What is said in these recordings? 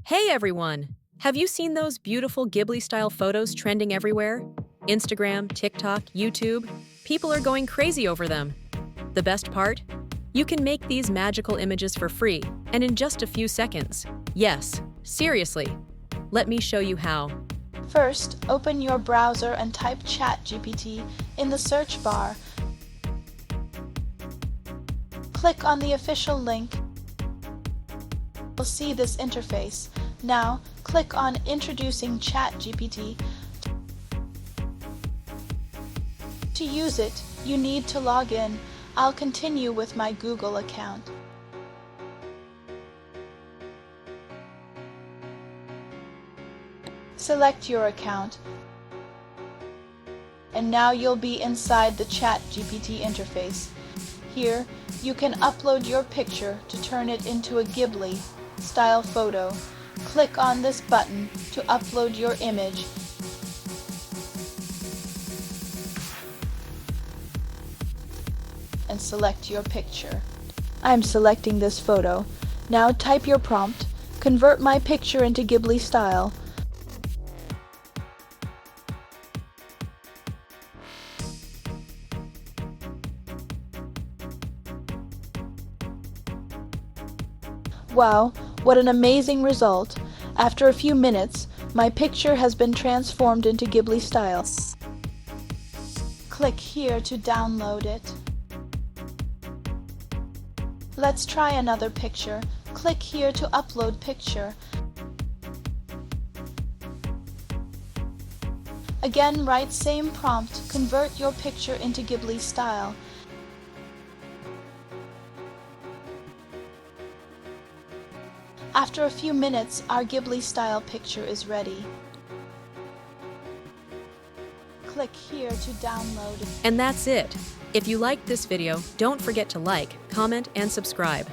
Hey everyone! Have you seen those beautiful Ghibli-style photos trending everywhere? Instagram, TikTok, YouTube? People are going crazy over them. The best part? You can make these magical images for free, and in just a few seconds. Yes, seriously. Let me show you how. First, open your browser and type ChatGPT in the search bar. Click on the official link. You'll see this interface. Now, click on Introducing ChatGPT. To use it, you need to log in. I'll continue with my Google account. Select your account. And now you'll be inside the ChatGPT interface. Here, you can upload your picture to turn it into a Ghibli-style photo. Click on this button to upload your image. And select your picture. I'm selecting this photo. Now type your prompt. Convert my picture into Ghibli style. Wow, what an amazing result! After a few minutes, my picture has been transformed into Ghibli style. Click here to download it. Let's try another picture. Click here to upload picture. Again, write same prompt, convert your picture into Ghibli style. After a few minutes, our Ghibli-style picture is ready. Click here to download it. And that's it. If you liked this video, don't forget to like, comment, and subscribe.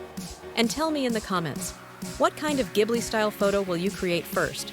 And tell me in the comments, what kind of Ghibli-style photo will you create first?